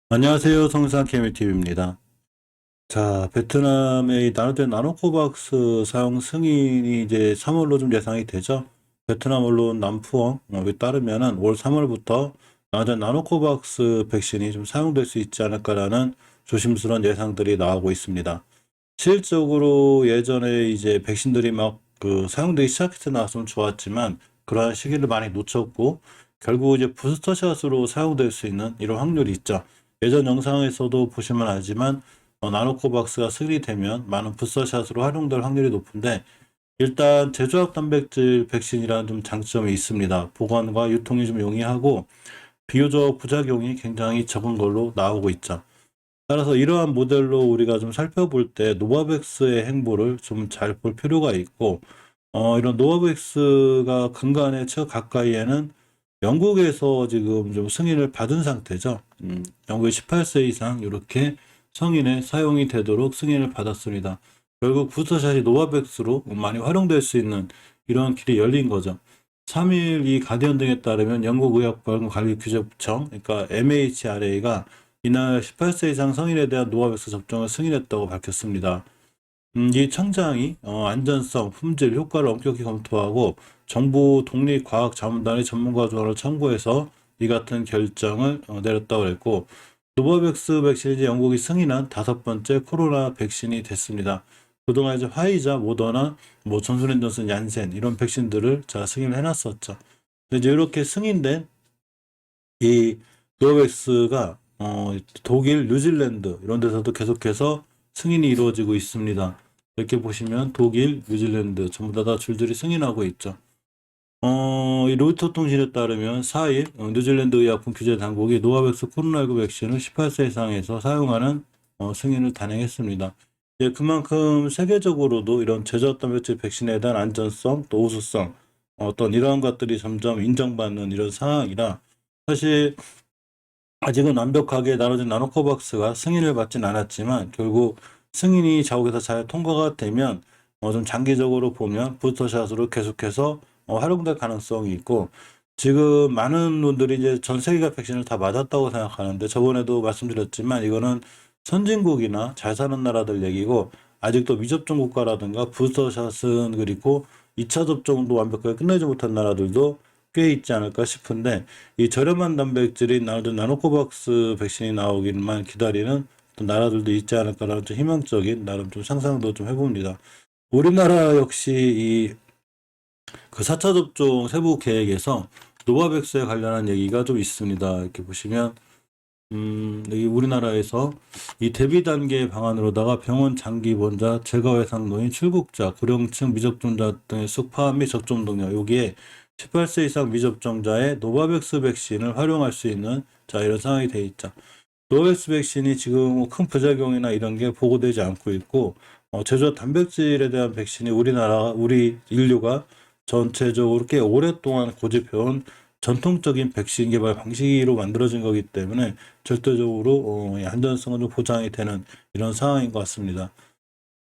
안녕하세요. 성산 케미TV입니다. 자, 베트남의 이 나노된 나노코박스 사용 승인이 이제 3월로 좀 예상이 되죠. 베트남 언론 남푸엉에 따르면은 올 3월부터 나노된 나노코박스 백신이 좀 사용될 수 있지 않을까라는 조심스러운 예상들이 나오고 있습니다. 실질적으로 예전에 이제 백신들이 막 사용되기 시작할 때 나왔으면 좋았지만 그러한 시기를 많이 놓쳤고 결국 이제 부스터샷으로 사용될 수 있는 이런 확률이 있죠. 예전 영상에서도 보시면 알지만 나노코박스가 승인되면 많은 부스터샷으로 활용될 확률이 높은데 일단 제조학 단백질 백신이라는 좀 장점이 있습니다. 보관과 유통이 좀 용이하고 비교적 부작용이 굉장히 적은 걸로 나오고 있죠. 따라서 이러한 모델로 우리가 좀 살펴볼 때 노바백스의 행보를 좀 잘 볼 필요가 있고 이런 노바백스가 근간의 최 가까이에는 영국에서 지금 좀 승인을 받은 상태죠. 영국의 18세 이상 이렇게 성인의 사용이 되도록 승인을 받았습니다. 결국 부스터샷이 노바백스로 많이 활용될 수 있는 이런 길이 열린 거죠. 3일 이 가디언 등에 따르면 영국 의약보건관리규제청, 그러니까 MHRA가 이날 18세 이상 성인에 대한 노바백스 접종을 승인했다고 밝혔습니다. 이 청장이 안전성, 품질, 효과를 엄격히 검토하고 정부 독립과학자문단의 전문가 조언을 참고해서 이 같은 결정을 내렸다고 했고 노바백스 백신이 이제 영국이 승인한 5번째 코로나 백신이 됐습니다. 그동안 이제 화이자, 모더나, 뭐 존슨앤존슨, 얀센 이런 백신들을 승인을 해놨었죠. 이제 이렇게 승인된 이 노바백스가 독일, 뉴질랜드 이런 데서도 계속해서 승인이 이루어지고 있습니다. 이렇게 보시면 독일, 뉴질랜드 전부 다 줄줄이 승인하고 있죠. 이 로이터 통신에 따르면 4일 뉴질랜드 의약품 규제 당국이 노바백스 코로나19 백신을 18세 이상에서 사용하는 승인을 단행했습니다. 예, 그만큼 세계적으로도 이런 제조업 단백질 백신에 대한 안전성, 또 우수성, 어떤 이러한 것들이 점점 인정받는 이런 상황이라 사실 아직은 완벽하게 나눠진 나노코박스가 승인을 받진 않았지만 결국 승인이 자국에서 잘 통과가 되면 좀 장기적으로 보면 부스터샷으로 계속해서 활용될 가능성이 있고 지금 많은 분들이 이제 전 세계가 백신을 다 맞았다고 생각하는데 저번에도 말씀드렸지만 이거는 선진국이나 잘 사는 나라들 얘기고 아직도 미접종 국가라든가 부스터샷은 그리고 2차 접종도 완벽하게 끝내지 못한 나라들도 꽤 있지 않을까 싶은데 이 저렴한 단백질인 나노코박스 백신이 나오기만 기다리는 어떤 나라들도 있지 않을까라는 좀 희망적인 나름 좀 상상도 좀 해봅니다. 우리나라 역시 이 그 4차 접종 세부 계획에서 노바백스에 관련한 얘기가 좀 있습니다. 이렇게 보시면 여기 우리나라에서 이 대비 단계 방안으로다가 병원 장기 입원자, 재가 외상 노인, 출국자, 고령층 미접종자 등의 숙파 및 접종 동료 여기에 18세 이상 미접종자의 노바백스 백신을 활용할 수 있는 이런 상황이 돼 있죠. 노바백스 백신이 지금 큰 부작용이나 이런 게 보고되지 않고 있고 제조업 단백질에 대한 백신이 우리 인류가 전체적으로 꽤 오랫동안 고집해온 전통적인 백신 개발 방식으로 만들어진 거기 때문에 절대적으로 안전성은 좀 보장이 되는 이런 상황인 것 같습니다.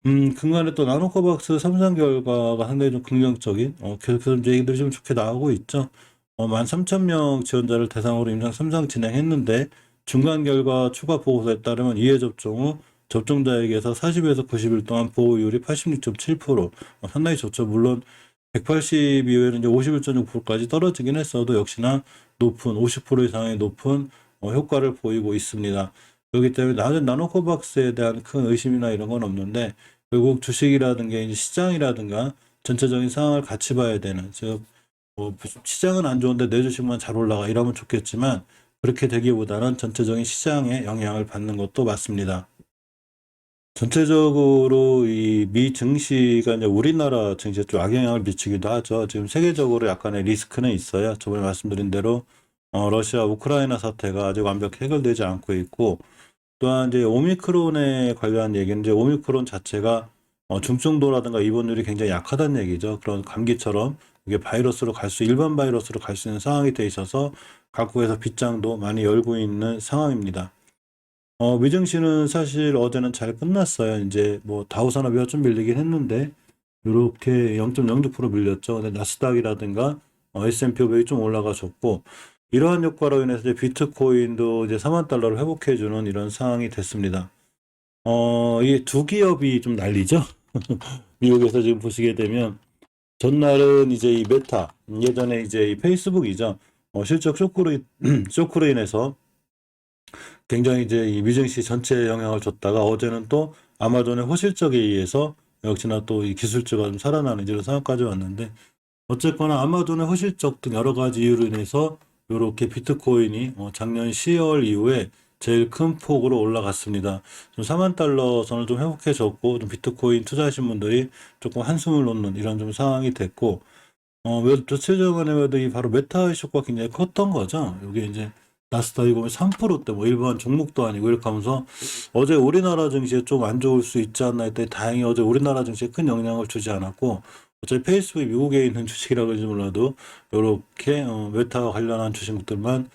근간에 또 나노코박스 3상 결과가 상당히 좀 긍정적인, 계속해서 이제 얘기들이 좀 좋게 나오고 있죠. 13,000명 지원자를 대상으로 임상 3상 진행했는데, 중간 결과 추가 보고서에 따르면 2회 접종 후 접종자에게서 40에서 90일 동안 보호율이 86.7%, 상당히 좋죠. 물론 180 이후에는 이제 51.6%까지 떨어지긴 했어도 역시나 높은 50% 이상의 높은 효과를 보이고 있습니다. 그렇기 때문에 나노코박스에 대한 큰 의심이나 이런 건 없는데 결국 주식이라든가 이제 시장이라든가 전체적인 상황을 같이 봐야 되는 즉 시장은 안 좋은데 내 주식만 잘 올라가 이러면 좋겠지만 그렇게 되기보다는 전체적인 시장에 영향을 받는 것도 맞습니다. 전체적으로 이 미 증시가 이제 우리나라 증시에 좀 악영향을 미치기도 하죠. 지금 세계적으로 약간의 리스크는 있어요. 저번에 말씀드린 대로 러시아 우크라이나 사태가 아직 완벽히 해결되지 않고 있고 또한 이제 오미크론에 관련한 얘기는 이제 오미크론 자체가 중증도라든가 입원율이 굉장히 약하다는 얘기죠. 그런 감기처럼 이게 일반 바이러스로 갈 수 있는 상황이 돼 있어서 각국에서 빗장도 많이 열고 있는 상황입니다. 미증시는 사실 어제는 잘 끝났어요. 이제 뭐 다우산업이가 좀 밀리긴 했는데 이렇게 0.06% 밀렸죠. 근데 나스닥이라든가 S&P 500이 좀 올라가졌고 이러한 효과로 인해서 이제 비트코인도 이제 4만 달러를 회복해주는 이런 상황이 됐습니다. 이게 두 기업이 좀 난리죠. 미국에서 지금 보시게 되면 전날은 이제 이 메타, 예전에 이제 이 페이스북이죠. 실적 쇼크로 인해서 굉장히 이제 이 미증시 전체에 영향을 줬다가 어제는 또 아마존의 호실적에 의해서 역시나 또 이 기술주가 좀 살아나는 이런 상황까지 왔는데 어쨌거나 아마존의 호실적 등 여러 가지 이유로 인해서 이렇게 비트코인이 작년 10월 이후에 제일 큰 폭으로 올라갔습니다. 좀 4만 달러 선을 좀 회복해줬고 좀 비트코인 투자하신 분들이 조금 한숨을 놓는 이런 좀 상황이 됐고 며칠 전에 도 이 바로 메타 쇼크가 굉장히 컸던 거죠. 여기 이제 나스닥이 보면 3%대 뭐 일반 종목도 아니고 이렇게 하면서 어제 우리나라 증시에 좀 안 좋을 수 있지 않나 했더니 다행히 어제 우리나라 증시에 큰 영향을 주지 않았고 어차피 페이스북이 미국에 있는 주식이라 그런지 몰라도 이렇게 메타와 관련한 주식들만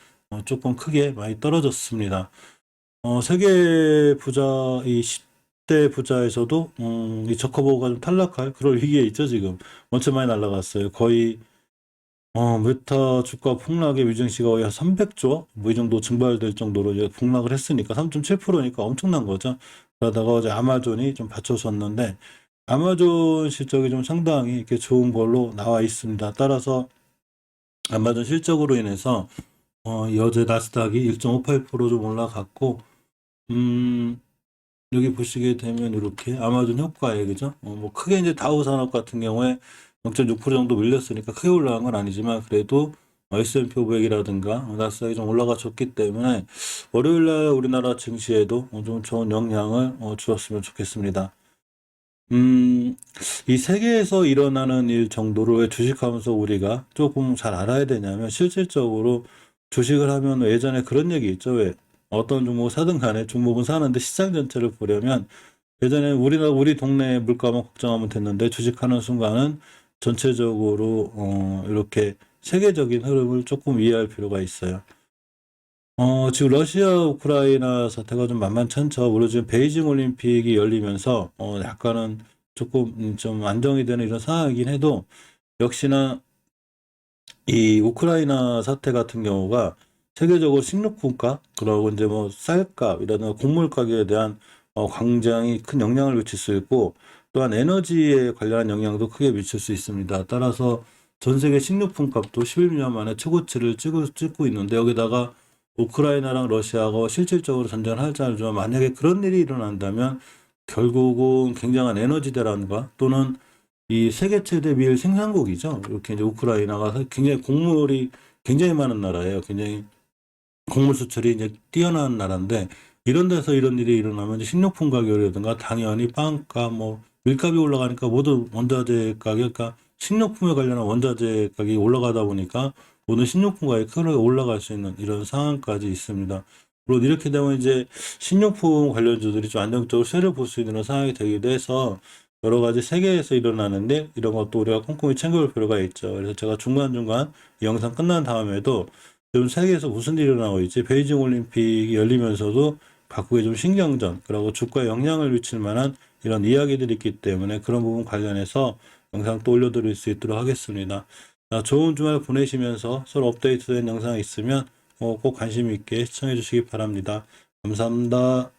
조금 크게 많이 떨어졌습니다. 세계 부자 이 10대 부자에서도 이 저커버그가 좀 탈락할 그럴 위기에 있죠 지금. 원체 많이 날라갔어요. 거의 메타 주가 폭락의 위증시가 거의 한 300조 뭐 이 정도 증발될 정도로 이제 폭락을 했으니까 3.7%니까 엄청난 거죠. 그러다가 어제 아마존이 좀 받쳐줬는데 아마존 실적이 좀 상당히 이렇게 좋은 걸로 나와 있습니다. 따라서 아마존 실적으로 인해서 어제 나스닥이 1.58%좀 올라갔고 여기 보시게 되면 이렇게 아마존 효과에 그죠? 뭐 크게 이제 다우 산업 같은 경우에 0.6% 정도 밀렸으니까 크게 올라간 건 아니지만 그래도 S&P 500이라든가 나스닥이 좀 올라가 줬기 때문에 월요일날 우리나라 증시에도 좀 좋은 영향을 주었으면 좋겠습니다. 이 세계에서 일어나는 일 정도로 주식하면서 우리가 조금 잘 알아야 되냐면 실질적으로 주식을 하면 예전에 그런 얘기 있죠. 왜 어떤 종목을 사든 간에 종목은 사는데 시장 전체를 보려면 예전에 우리 동네 물가만 걱정하면 됐는데 주식하는 순간은 전체적으로 이렇게 세계적인 흐름을 조금 이해할 필요가 있어요. 지금 러시아 우크라이나 사태가 좀 만만치 않죠. 물론 지금 베이징 올림픽이 열리면서 약간은 조금 좀 안정이 되는 이런 상황이긴 해도 역시나 이 우크라이나 사태 같은 경우가 세계적으로 식료품가 그리고 이제 뭐 쌀값 이런 곡물 가격에 대한 굉장히 큰 영향을 미칠 수 있고 또한 에너지에 관련한 영향도 크게 미칠 수 있습니다. 따라서 전 세계 식료품 값도 11년 만에 최고치를 찍고 있는데 여기다가 우크라이나랑 러시아가 실질적으로 전쟁을 할지 알지만 만약에 그런 일이 일어난다면 결국은 굉장한 에너지 대란과 또는 이 세계 최대 밀 생산국이죠. 이렇게 이제 우크라이나가 굉장히 곡물이 굉장히 많은 나라예요. 굉장히 곡물 수출이 이제 뛰어난 나라인데 이런 데서 이런 일이 일어나면 식료품 가격이라든가 당연히 빵값 뭐 밀값이 올라가니까 모두 원자재 가격, 그러니까 식료품에 관련한 원자재 가격이 올라가다 보니까 모든 식료품 가격이 크게 올라갈 수 있는 이런 상황까지 있습니다. 물론 이렇게 되면 이제 식료품 관련주들이 좀 안정적으로 세를 볼 수 있는 상황이 되기도 해서 여러 가지 세계에서 일어나는데 이런 것도 우리가 꼼꼼히 챙겨볼 필요가 있죠. 그래서 제가 중간중간 이 영상 끝난 다음에도 지금 세계에서 무슨 일이 일어나고 있지? 베이징 올림픽이 열리면서도 각국의 좀 신경전, 그리고 주가에 영향을 미칠 만한 이런 이야기들이 있기 때문에 그런 부분 관련해서 영상 또 올려드릴 수 있도록 하겠습니다. 좋은 주말 보내시면서 서로 업데이트된 영상이 있으면 꼭 관심 있게 시청해 주시기 바랍니다. 감사합니다.